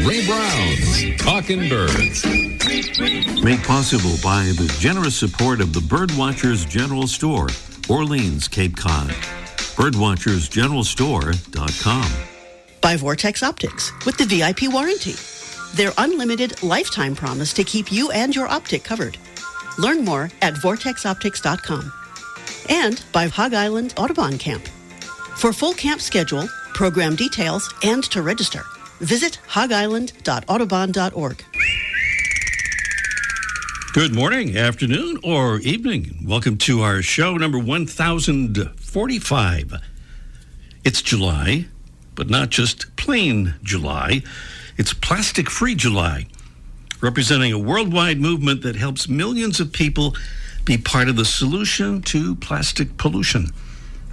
Ray Brown's Talking Birds. Made possible by the generous support of the Birdwatchers General Store, Orleans, Cape Cod. Birdwatchersgeneralstore.com. By Vortex Optics with the VIP warranty. Their unlimited lifetime promise to keep you and your optic covered. Learn more at vortexoptics.com. And by Hog Island Audubon Camp. For full camp schedule, program details, and to register, visit hogisland.audubon.org. Good morning, afternoon, or evening. Welcome to our show number 1045. It's July, but not just plain July. It's plastic-free July, representing a worldwide movement that helps millions of people be part of the solution to plastic pollution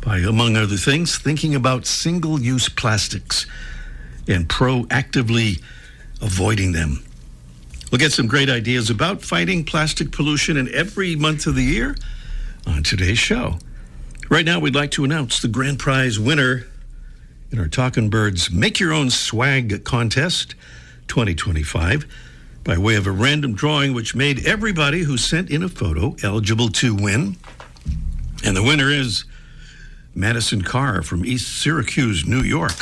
by, among other things, thinking about single-use plastics and proactively avoiding them. We'll get some great ideas about fighting plastic pollution in every month of the year on today's show. Right now, we'd like to announce the grand prize winner in our Talkin' Birds Make Your Own Swag Contest 2025 by way of a random drawing which made everybody who sent in a photo eligible to win. And the winner is Madison Carr from East Syracuse, New York.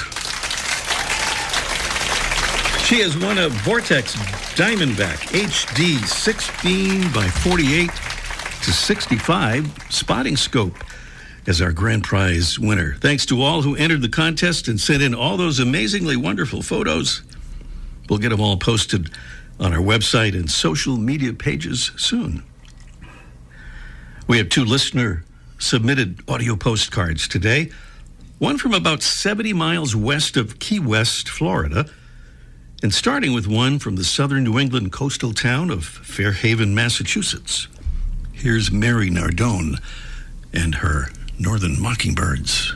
She has won a Vortex Diamondback HD 16 by 48 to 65 spotting scope as our grand prize winner. Thanks to all who entered the contest and sent in all those amazingly wonderful photos. We'll get them all posted on our website and social media pages soon. We have 2 listener-submitted audio postcards today. One from about 70 miles west of Key West, Florida, and starting with one from the southern New England coastal town of Fairhaven, Massachusetts. Here's Mary Nardone and her northern mockingbirds.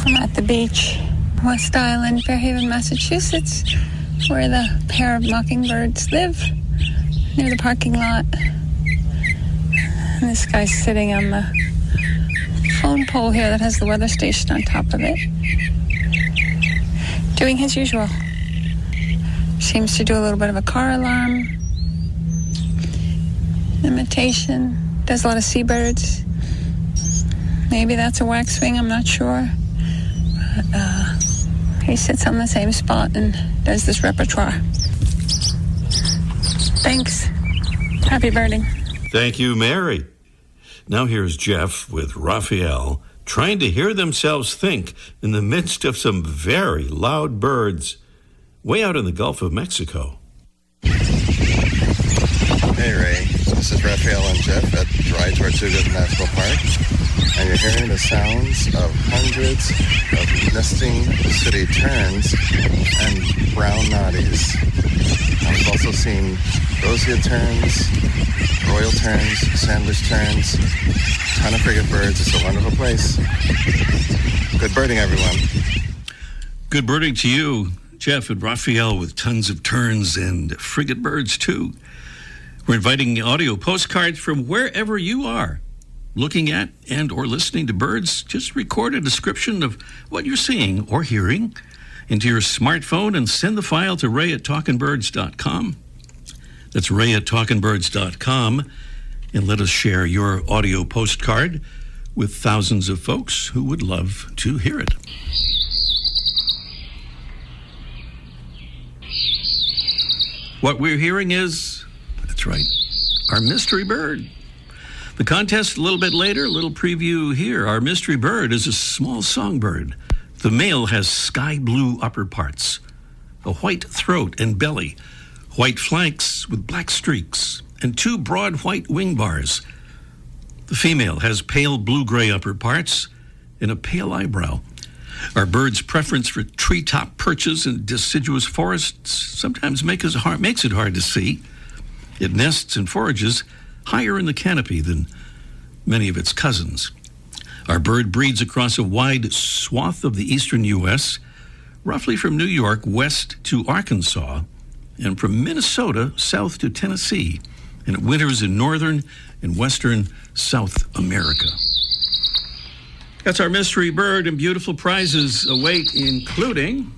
I'm at the beach, West Island, Fairhaven, Massachusetts, where the pair of mockingbirds live, near the parking lot. And this guy's sitting on the phone pole here that has the weather station on top of it, doing his usual. Seems to do a little bit of a car alarm, imitation, does a lot of seabirds. Maybe that's a waxwing, I'm not sure. But he sits on the same spot and does this repertoire. Thanks. Happy birding. Thank you, Mary. Now here's Jeff with Raphael trying to hear themselves think in the midst of some very loud birds way out in the Gulf of Mexico. Hey Ray, this is Raphael and Jeff at Dry Tortuga National Park, and you're hearing the sounds of hundreds of nesting city terns and brown noddies. I've also seen roseate terns, royal terns, sandwich terns, ton of frigate birds. It's a wonderful place. Good birding, everyone. Good birding to you, Jeff and Raphael, with tons of terns and frigate birds, too. We're inviting audio postcards from wherever you are, looking at and or listening to birds. Just record a description of what you're seeing or hearing into your smartphone and send the file to ray@talkingbirds.com. That's ray@talkingbirds.com, and let us share your audio postcard with thousands of folks who would love to hear it. What we're hearing is, that's right, our mystery bird. The contest a little bit later, a little preview here. Our mystery bird is a small songbird. The male has sky blue upper parts, a white throat and belly, white flanks with black streaks, and 2 broad white wing bars. The female has pale blue-gray upper parts and a pale eyebrow. Our bird's preference for treetop perches and deciduous forests sometimes makes it hard to see. It nests and forages higher in the canopy than many of its cousins. Our bird breeds across a wide swath of the eastern U.S., roughly from New York west to Arkansas, and from Minnesota south to Tennessee, and it winters in northern and western South America. That's our mystery bird, and beautiful prizes await, including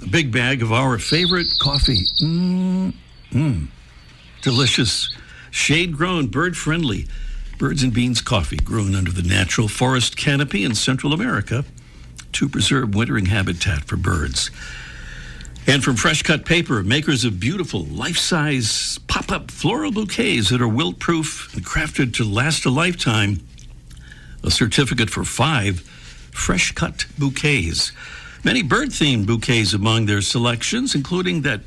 a big bag of our favorite coffee. Delicious, shade-grown, bird-friendly birds and beans coffee grown under the natural forest canopy in Central America to preserve wintering habitat for birds. And from Fresh Cut Paper, makers of beautiful life-size pop-up floral bouquets that are wilt-proof and crafted to last a lifetime, a certificate for 5 Fresh Cut bouquets. Many bird-themed bouquets among their selections, including that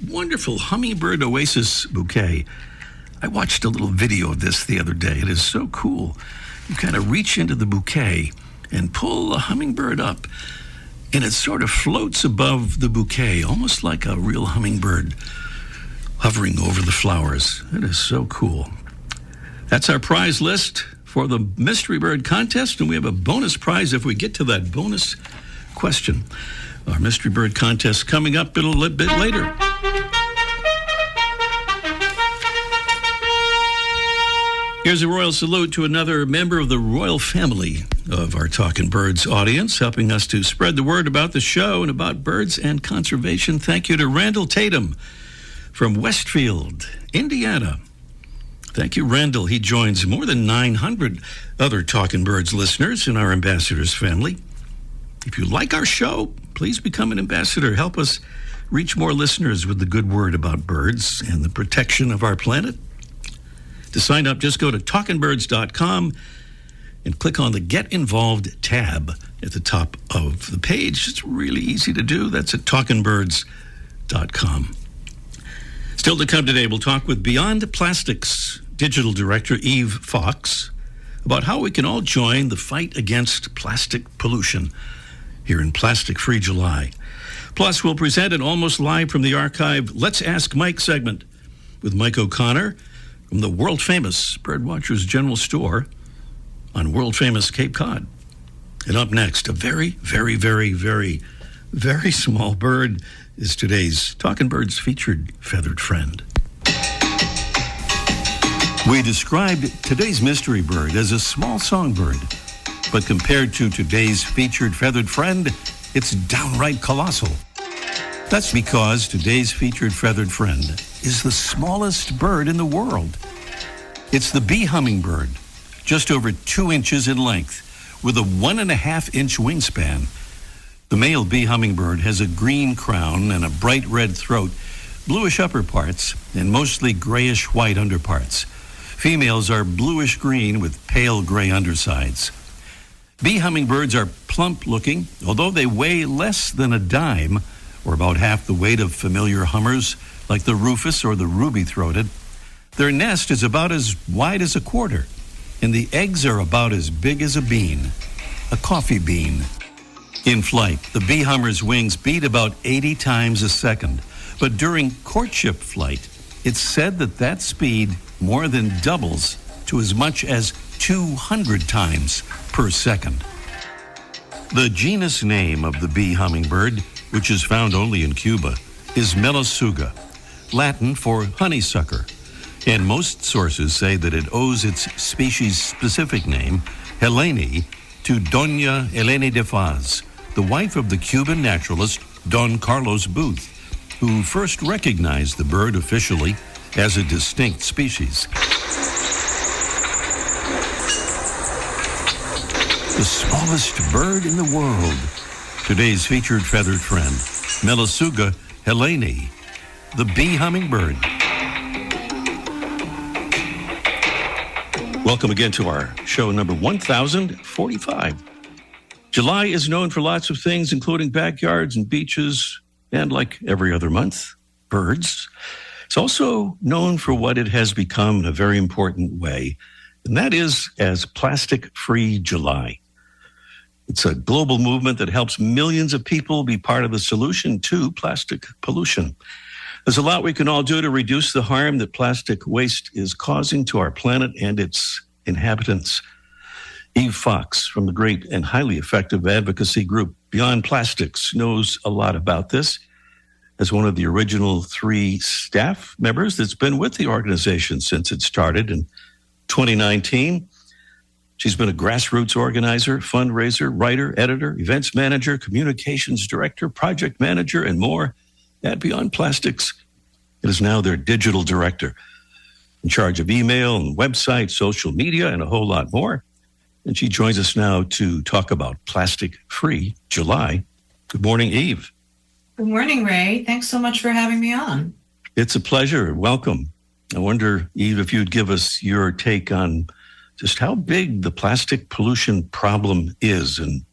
wonderful Hummingbird Oasis bouquet. I watched a little video of this the other day. It is so cool. You kind of reach into the bouquet and pull the hummingbird up, and it sort of floats above the bouquet, almost like a real hummingbird hovering over the flowers. It is so cool. That's our prize list for the Mystery Bird Contest, and we have a bonus prize if we get to that bonus question. Our Mystery Bird Contest coming up a little bit later. Here's a royal salute to another member of the royal family of our Talkin' Birds audience, helping us to spread the word about the show and about birds and conservation. Thank you to Randall Tatum from Westfield, Indiana. Thank you, Randall. He joins more than 900 other Talkin' Birds listeners in our ambassadors family. If you like our show, please become an ambassador. Help us reach more listeners with the good word about birds and the protection of our planet. To sign up, just go to talkinbirds.com and click on the Get Involved tab at the top of the page. It's really easy to do. That's at talkinbirds.com. Still to come today, we'll talk with Beyond Plastics Digital Director Eve Fox about how we can all join the fight against plastic pollution here in Plastic Free July. Plus, we'll present an almost live from the archive Let's Ask Mike segment with Mike O'Connor from the world-famous Birdwatchers General Store on world-famous Cape Cod. And up next, a very, very, very, very, very small bird is today's Talkin' Birds featured feathered friend. We described today's mystery bird as a small songbird, but compared to today's featured feathered friend, it's downright colossal. That's because today's featured feathered friend is the smallest bird in the world. It's the bee hummingbird, just over 2 inches in length, with a 1.5-inch wingspan. The male bee hummingbird has a green crown and a bright red throat, bluish upper parts, and mostly grayish-white underparts. Females are bluish-green with pale gray undersides. Bee hummingbirds are plump-looking, although they weigh less than a dime, or about half the weight of familiar hummers like the rufous or the ruby-throated. Their nest is about as wide as a quarter, and the eggs are about as big as a bean, a coffee bean. In flight, the bee hummer's wings beat about 80 times a second, but during courtship flight, it's said that speed more than doubles to as much as 200 times per second. The genus name of the bee hummingbird, which is found only in Cuba, is Melassuga, Latin for honeysucker, and most sources say that it owes its species-specific name, Helene, to Doña Elena de Faz, the wife of the Cuban naturalist Don Carlos Booth, who first recognized the bird officially as a distinct species. The smallest bird in the world. Today's featured feathered friend, Melassuga Helene, the bee hummingbird. Welcome again to our show number 1045. July is known for lots of things, including backyards and beaches, and like every other month, birds. It's also known for what it has become in a very important way, and that is as Plastic-Free July. It's a global movement that helps millions of people be part of the solution to plastic pollution. There's a lot we can all do to reduce the harm that plastic waste is causing to our planet and its inhabitants. Eve Fox from the great and highly effective advocacy group Beyond Plastics knows a lot about this. As one of the original 3 staff members that's been with the organization since it started in 2019, She's been a grassroots organizer, fundraiser, writer, editor, events manager, communications director, project manager, and more at Beyond Plastics. It is now their digital director, in charge of email and website, social media, and a whole lot more. And she joins us now to talk about Plastic Free July. Good morning, Eve. Good morning, Ray. Thanks so much for having me on. It's a pleasure. Welcome. I wonder, Eve, if you'd give us your take on just how big the plastic pollution problem is and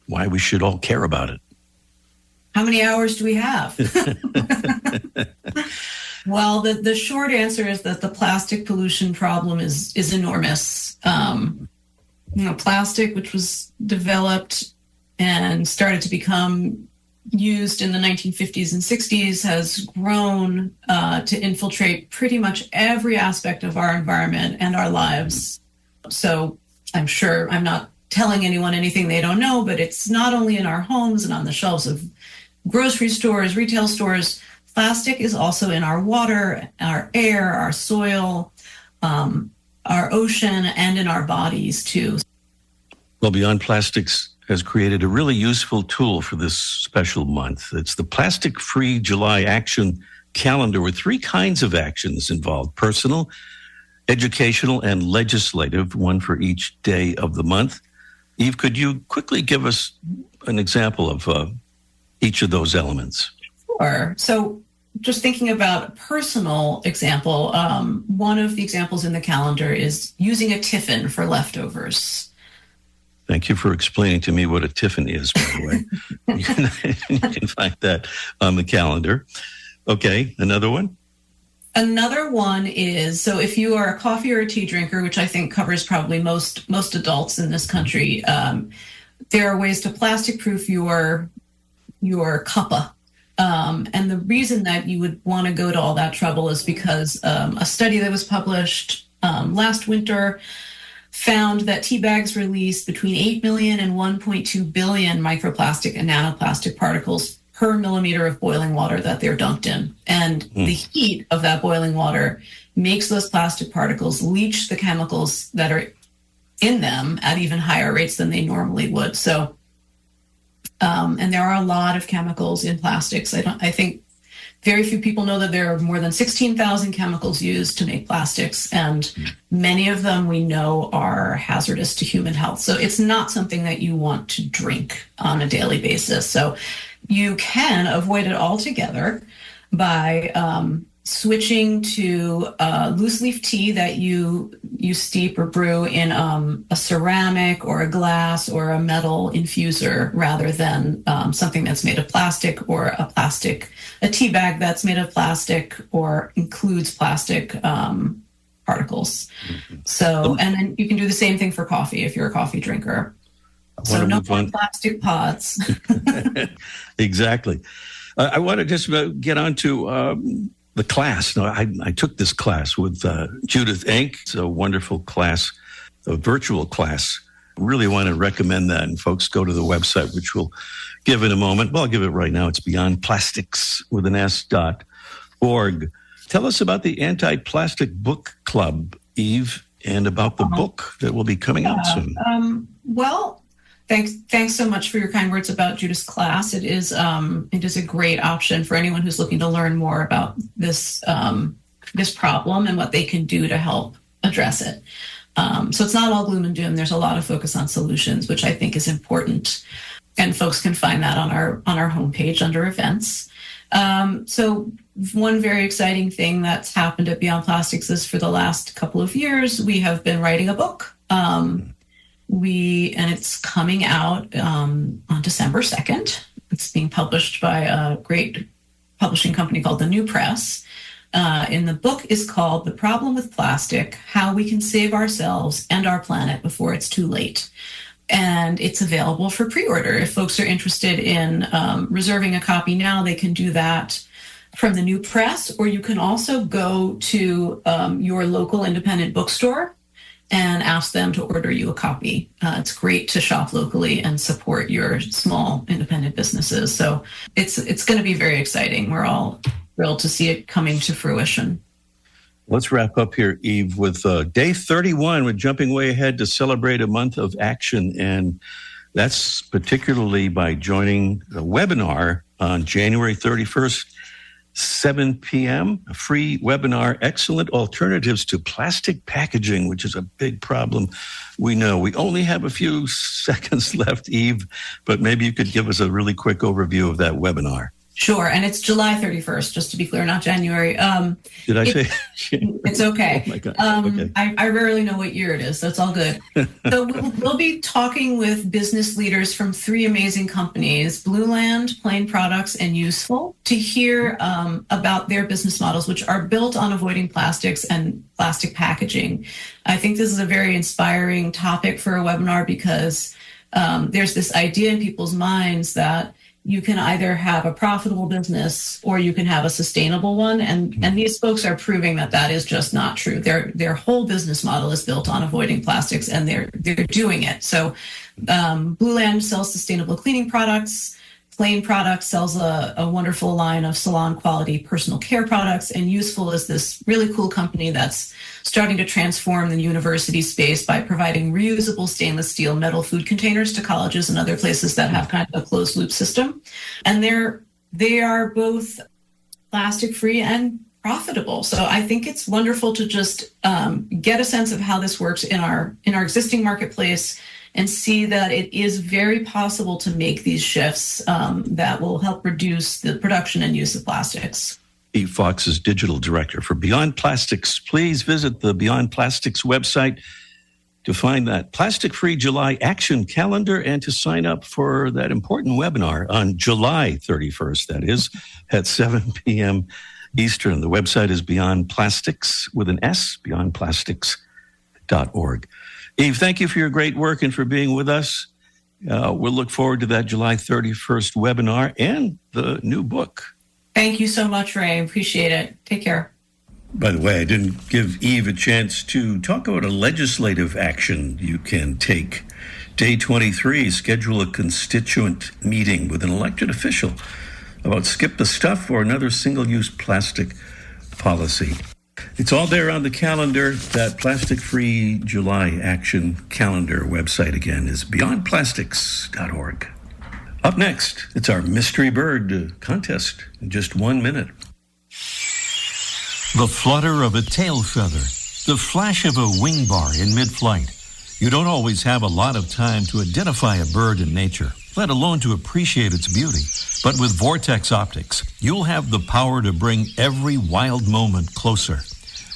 why we should all care about it. How many hours do we have? Well, the short answer is that the plastic pollution problem is enormous. Plastic, which was developed and started to become used in the 1950s and 60s, has grown to infiltrate pretty much every aspect of our environment and our lives. So I'm sure I'm not telling anyone anything they don't know, but it's not only in our homes and on the shelves of grocery stores, retail stores. Plastic is also in our water, our air, our soil, our ocean, and in our bodies too. Well, Beyond Plastics has created a really useful tool for this special month. It's the Plastic Free July Action Calendar with 3 kinds of actions involved: personal, educational, and legislative, one for each day of the month. Eve, could you quickly give us an example of each of those elements? Sure. So just thinking about a personal example, one of the examples in the calendar is using a tiffin for leftovers. Thank you for explaining to me what a tiffin is, by the way. You can find that on the calendar. Okay, another one? Another one is, so if you are a coffee or a tea drinker, which I think covers probably most adults in this country, there are ways to plastic-proof your cuppa. And the reason that you would want to go to all that trouble is because a study that was published last winter found that tea bags release between 8 million and 1.2 billion microplastic and nanoplastic particles per millimeter of boiling water that they're dunked in. And the heat of that boiling water makes those plastic particles leach the chemicals that are in them at even higher rates than they normally would. So, and there are a lot of chemicals in plastics. I think very few people know that there are more than 16,000 chemicals used to make plastics, and many of them we know are hazardous to human health. So it's not something that you want to drink on a daily basis. So you can avoid it altogether by switching to loose leaf tea that you steep or brew in a ceramic or a glass or a metal infuser, rather than something that's made of plastic, or a tea bag that's made of plastic or includes plastic particles. So, and then you can do the same thing for coffee if you're a coffee drinker. So no more plastic pods. Exactly. I want to just get on to the class. Now, I took this class with Judith Enck. It's a wonderful class, a virtual class. Really want to recommend that. And folks, go to the website, which we'll give in a moment. Well, I'll give it right now. It's beyondplastics.org. Tell us about the Anti-Plastic Book Club, Eve, and about the book that will be coming out soon. Well, thanks so much for your kind words about Judith's class. It is a great option for anyone who's looking to learn more about this problem and what they can do to help address it. So it's not all gloom and doom. There's a lot of focus on solutions, which I think is important. And folks can find that on our homepage under events. So one very exciting thing that's happened at Beyond Plastics is, for the last couple of years, we have been writing a book. And it's coming out on December 2nd. It's being published by a great publishing company called The New Press. And the book is called The Problem with Plastic: How We Can Save Ourselves and Our Planet Before It's Too Late. And it's available for pre-order. If folks are interested in reserving a copy now, they can do that from The New Press, or you can also go to your local independent bookstore and ask them to order you a copy. It's great to shop locally and support your small independent businesses. So it's going to be very exciting. We're all thrilled to see it coming to fruition. Let's wrap up here, Eve, with day 31. We're jumping way ahead to celebrate a month of action, and that's particularly by joining the webinar on January 31st, 7 p.m., a free webinar, Excellent Alternatives to Plastic Packaging, which is a big problem. We know we only have a few seconds left, Eve, but maybe you could give us a really quick overview of that webinar. Sure, and it's July 31st, just to be clear, not January. Did I say? It's okay. Oh my God. Okay. I rarely know what year it is, so it's all good. So we'll be talking with business leaders from 3 amazing companies, Blue Land, Plain Products, and Useful, to hear about their business models, which are built on avoiding plastics and plastic packaging. I think this is a very inspiring topic for a webinar because there's this idea in people's minds that you can either have a profitable business or you can have a sustainable one. And these folks are proving that that is just not true. Their whole business model is built on avoiding plastics, and they're doing it. So Blue Land sells sustainable cleaning products. Plain Products sells a wonderful line of salon quality personal care products, and Useful is this really cool company that's starting to transform the university space by providing reusable stainless steel metal food containers to colleges and other places that have kind of a closed loop system. And they are both plastic free and profitable. So I think it's wonderful to just get a sense of how this works in our existing marketplace and see that it is very possible to make these shifts that will help reduce the production and use of plastics. Eve Fox is digital director for Beyond Plastics. Please visit the Beyond Plastics website to find that plastic-free July action calendar and to sign up for that important webinar on July 31st, that is, at 7 p.m. Eastern. The website is Beyond Plastics with an S, beyondplastics.org. Eve, thank you for your great work and for being with us. We'll look forward to that July 31st webinar and the new book. Thank you so much, Ray. Appreciate it. Take care. By the way, I didn't give Eve a chance to talk about a legislative action you can take. Day 23, schedule a constituent meeting with an elected official about skip the stuff or another single-use plastic policy. It's all there on the calendar. That plastic-free July action calendar website again is beyondplastics.org. Up next, it's our Mystery Bird contest in just 1 minute. The flutter of a tail feather, the flash of a wing bar in mid-flight. You don't always have a lot of time to identify a bird in nature, let alone to appreciate its beauty. But with Vortex Optics, you'll have the power to bring every wild moment closer.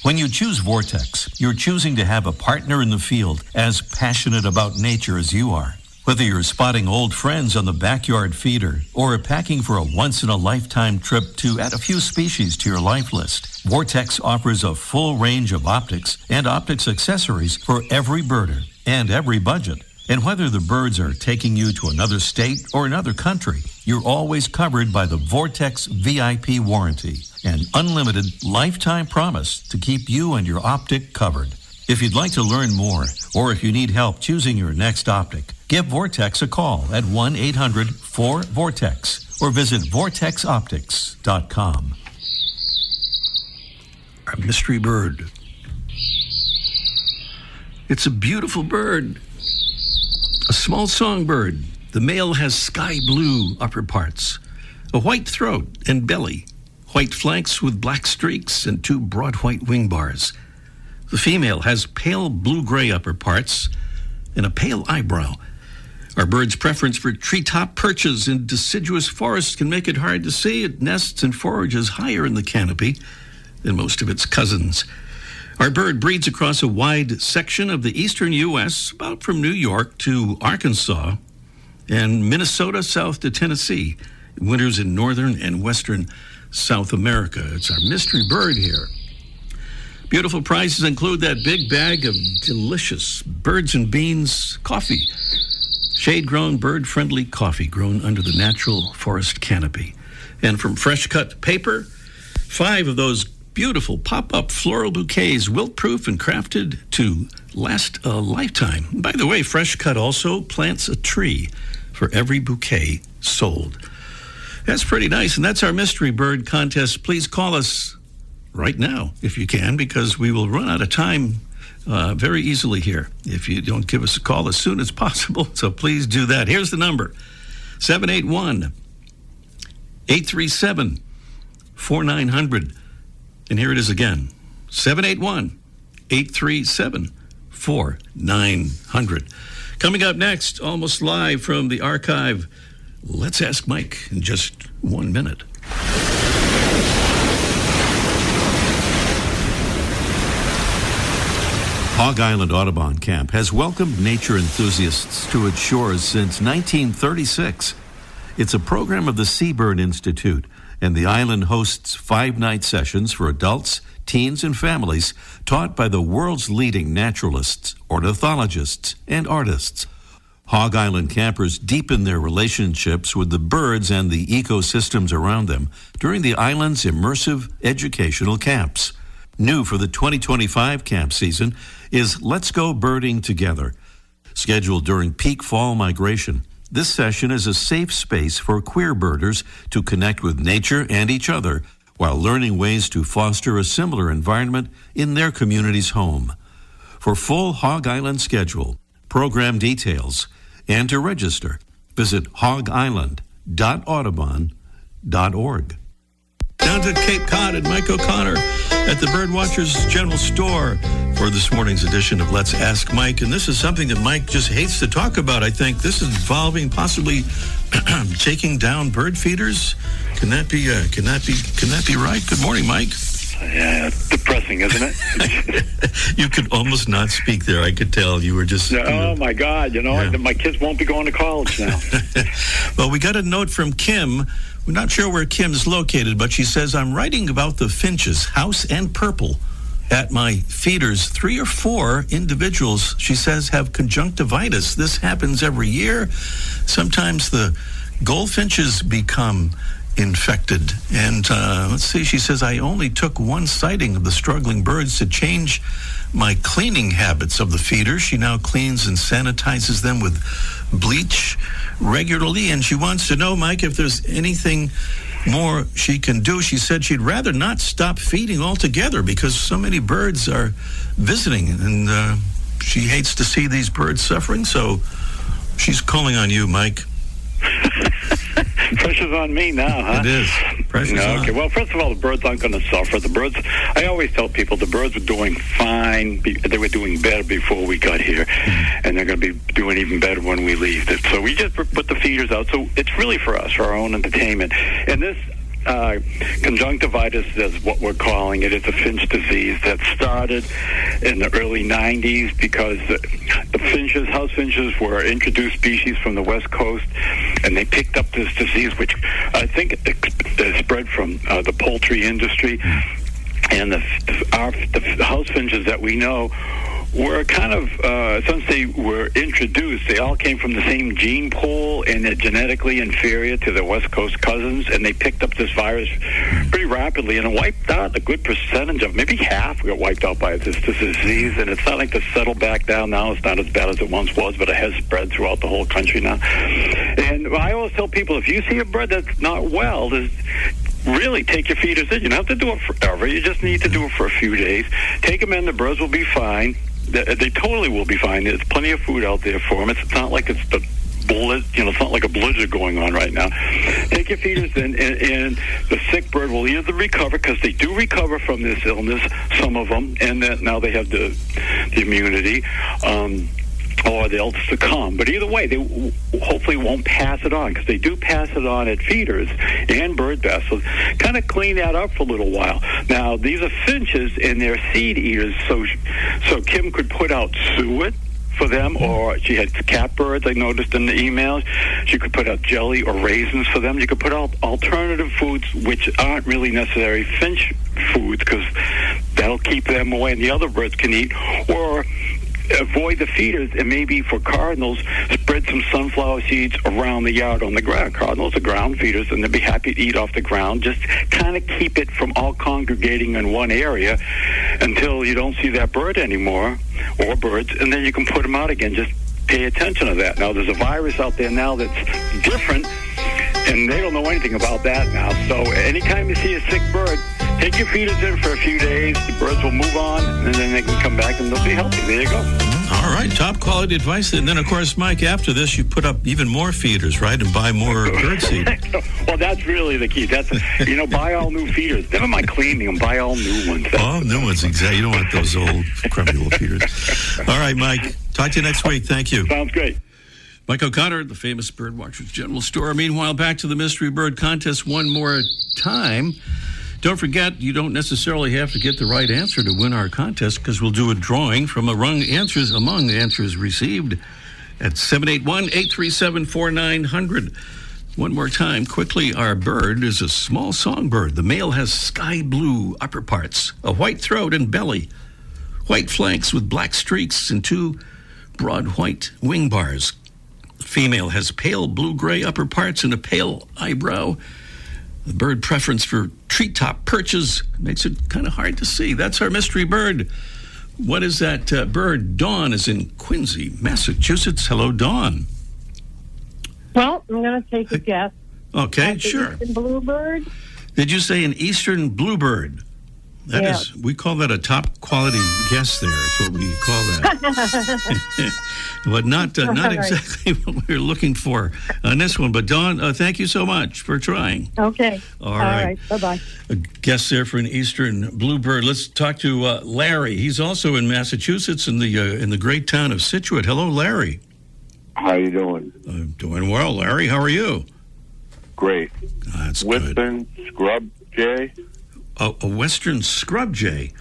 When you choose Vortex, you're choosing to have a partner in the field as passionate about nature as you are. Whether you're spotting old friends on the backyard feeder or packing for a once-in-a-lifetime trip to add a few species to your life list, Vortex offers a full range of optics and optics accessories for every birder and every budget. And whether the birds are taking you to another state or another country, you're always covered by the Vortex VIP warranty, an unlimited lifetime promise to keep you and your optic covered. If you'd like to learn more, or if you need help choosing your next optic, give Vortex a call at 1-800-4VORTEX or visit vortexoptics.com. Our mystery bird. It's a beautiful bird. A small songbird. The male has sky blue upper parts, a white throat and belly, white flanks with black streaks and 2 broad white wing bars. The female has pale blue-gray upper parts and a pale eyebrow. Our bird's preference for treetop perches in deciduous forests can make it hard to see. It nests and forages higher in the canopy than most of its cousins. Our bird breeds across a wide section of the eastern U.S., about from New York to Arkansas and Minnesota south to Tennessee. It winters in northern and western South America. It's our mystery bird here. Beautiful prizes include that big bag of delicious Birds and Beans coffee. Shade-grown, bird-friendly coffee grown under the natural forest canopy. And from fresh-cut paper, 5 of those beautiful pop-up floral bouquets, wilt-proof and crafted to last a lifetime. By the way, Fresh Cut also plants a tree for every bouquet sold. That's pretty nice, and that's our Mystery Bird contest. Please call us right now, if you can, because we will run out of time very easily here if you don't give us a call as soon as possible. So please do that. Here's the number, 781-837-4900. And here it is again, 781-837-4900. Coming up next, almost live from the archive, Let's Ask Mike in just 1 minute. Hog Island Audubon Camp has welcomed nature enthusiasts to its shores since 1936. It's a program of the Seabird Institute, and the island hosts 5-night sessions for adults, teens, and families taught by the world's leading naturalists, ornithologists, and artists. Hog Island campers deepen their relationships with the birds and the ecosystems around them during the island's immersive educational camps. New for the 2025 camp season is Let's Go Birding Together. Scheduled during peak fall migration, this session is a safe space for queer birders to connect with nature and each other while learning ways to foster a similar environment in their community's home. For full Hog Island schedule, program details, and to register, visit hogisland.audubon.org. Down to Cape Cod and Mike O'Connor at the Birdwatchers General Store for this morning's edition of Let's Ask Mike. And this is something that Mike just hates to talk about, I think. This is involving possibly taking down bird feeders. Can that be right? Good morning, Mike. Yeah, it's depressing, isn't it? You could almost not speak there. I could tell you were just... Oh, my God. My kids won't be going to college now. Well, we got a note from Kim. We're not sure where Kim's located, but she says, I'm writing about the finches, house and purple, at my feeders. 3 or 4 individuals, she says, have conjunctivitis. This happens every year. Sometimes the goldfinches become infected. And let's see, she says, I only took one sighting of the struggling birds to change my cleaning habits of the feeders. She now cleans and sanitizes them with bleach regularly. And she wants to know, Mike, if there's anything more she can do. She said she'd rather not stop feeding altogether because so many birds are visiting. And she hates to see these birds suffering. So she's calling on you, Mike. Pressure's on me now, huh? It is. Pressure's on. Okay, well, first of all, the birds aren't going to suffer. The birds, I always tell people the birds were doing fine. They were doing better before we got here, and they're going to be doing even better when we leave. So we just put the feeders out. So it's really for us, for our own entertainment. And this conjunctivitis is what we're calling it. It's a finch disease that started in the early 90s because the finches, house finches, were introduced species from the West Coast, and they picked up this disease, which I think it spread from the poultry industry. And the house finches that we know were kind of, since they were introduced, they all came from the same gene pool, and they're genetically inferior to their West Coast cousins, and they picked up this virus pretty rapidly, and it wiped out a good percentage of, maybe half got wiped out by this disease, and it's not like to settle back down now. It's not as bad as it once was, but it has spread throughout the whole country now. And I always tell people, if you see a bird that's not well, really take your feeders in. You don't have to do it forever. You just need to do it for a few days. Take them in. The birds will be fine. They totally will be fine. There's plenty of food out there for them. It's not like it's the it's not like a blizzard going on right now. Take your feeders in, and the sick bird will either recover, because they do recover from this illness, some of them, and then now they have the immunity, or they'll succumb. But either way, they hopefully won't pass it on, because they do pass it on at feeders and bird baths. So kind of clean that up for a little while. Now, these are finches, and they're seed eaters, so Kim could put out suet for them, or she had catbirds, I noticed in the emails. She could put out jelly or raisins for them. You could put out alternative foods which aren't really necessary finch foods, because that'll keep them away, and the other birds can eat. Or avoid the feeders, and maybe for cardinals, spread some sunflower seeds around the yard on the ground. Cardinals are ground feeders, and they'll be happy to eat off the ground. Just kind of keep it from all congregating in one area until you don't see that bird anymore, or birds, and then you can put them out again. Just pay attention to that. Now, there's a virus out there now that's different, and they don't know anything about that now. So anytime you see a sick bird, Take your feeders in for a few days. The birds will move on, and then they can come back and they'll be healthy. There you go. All right, top quality advice. And then, of course, Mike, after this, you put up even more feeders, right, and buy more bird seed. Well, that's really the key. That's buy all new feeders. Never mind cleaning them. Buy all new ones. All new ones, exactly. You don't want those old, crummy old feeders. All right, Mike. Talk to you next week. Thank you. Sounds great. Mike O'Connor, the famous Birdwatchers General Store. Meanwhile, back to the Mystery Bird Contest one more time. Don't forget, you don't necessarily have to get the right answer to win our contest, because we'll do a drawing from among answers received at 781-837-4900. One more time, quickly, our bird is a small songbird. The male has sky blue upper parts, a white throat and belly, white flanks with black streaks, and 2 broad white wing bars. The female has pale blue-gray upper parts and a pale eyebrow. The bird preference for treetop perches makes it kind of hard to see. That's our mystery bird. What is that bird? Dawn is in Quincy, Massachusetts. Hello, Dawn. Well, I'm going to take a guess. Okay, sure. Eastern bluebird? Did you say an eastern bluebird? That is, we call that a top quality guess there. It's what we call that. But not exactly what we were looking for on this one. But Dawn, thank you so much for trying. Okay. All right. Bye-bye. A guess there for an eastern bluebird. Let's talk to Larry. He's also in Massachusetts in the great town of Scituate. Hello, Larry. How you doing? I'm doing well, Larry. How are you? Great. That's Western scrub jay? A western scrub jay.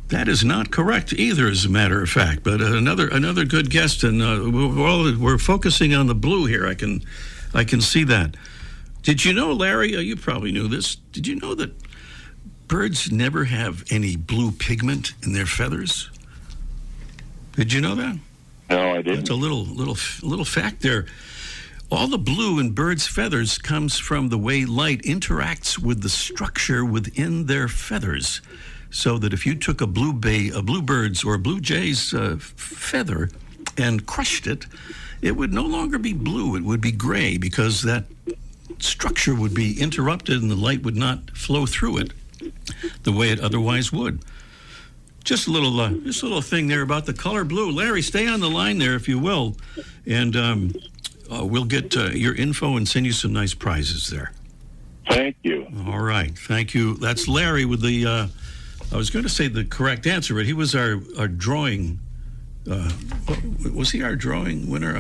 That is not correct either, as a matter of fact. But another good guess, and we're focusing on the blue here. I can see that. Did you know, Larry? You probably knew this. Did you know that birds never have any blue pigment in their feathers? Did you know that? No, I didn't. That's a little fact there. All the blue in birds' feathers comes from the way light interacts with the structure within their feathers. So that if you took a bluebird's or a blue jay's feather and crushed it, it would no longer be blue. It would be gray, because that structure would be interrupted and the light would not flow through it the way it otherwise would. Just a little thing there about the color blue. Larry, stay on the line there if you will, and we'll get your info and send you some nice prizes there. Thank you. All right. Thank you. That's Larry with the, I was going to say the correct answer, but he was our drawing, was he our drawing winner?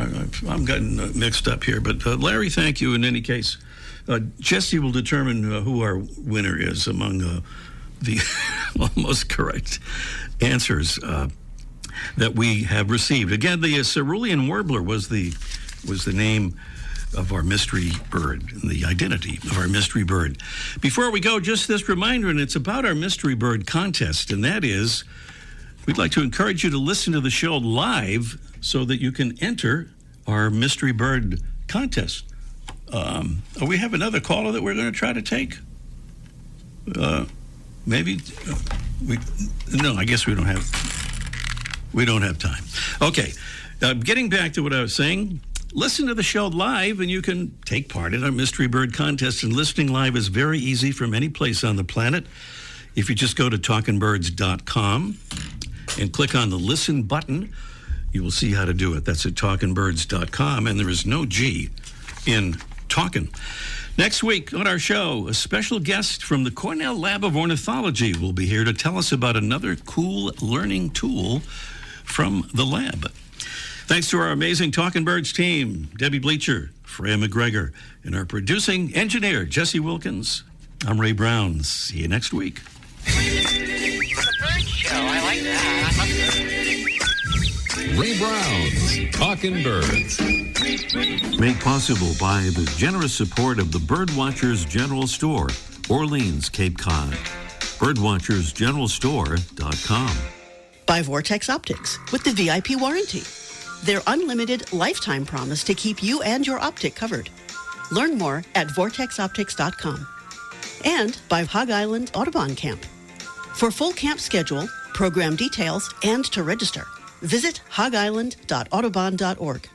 I'm getting mixed up here, but Larry, thank you in any case. Jesse will determine who our winner is among the almost correct answers that we have received. Again, the cerulean warbler was the name of our mystery bird, and the identity of our mystery bird. Before we go, just this reminder, and it's about our mystery bird contest, and that is, we'd like to encourage you to listen to the show live so that you can enter our mystery bird contest. We have another caller that we're going to try to take. Maybe no. I guess we don't have time. Okay, getting back to what I was saying. Listen to the show live, and you can take part in our Mystery Bird Contest. And listening live is very easy from any place on the planet. If you just go to talkingbirds.com and click on the Listen button, you will see how to do it. That's at talkingbirds.com, and there is no G in talking. Next week on our show, a special guest from the Cornell Lab of Ornithology will be here to tell us about another cool learning tool from the lab. Thanks to our amazing Talking Birds team, Debbie Bleacher, Freya McGregor, and our producing engineer, Jesse Wilkins. I'm Ray Brown. See you next week. The bird show, I like that. Ray Brown's Talking Birds. Made possible by the generous support of the Birdwatchers General Store, Orleans, Cape Cod. Birdwatchersgeneralstore.com. By Vortex Optics with the VIP warranty. Their unlimited lifetime promise to keep you and your optic covered. Learn more at vortexoptics.com. And by Hog Island Audubon Camp. For full camp schedule, program details, and to register, visit hogisland.audubon.org.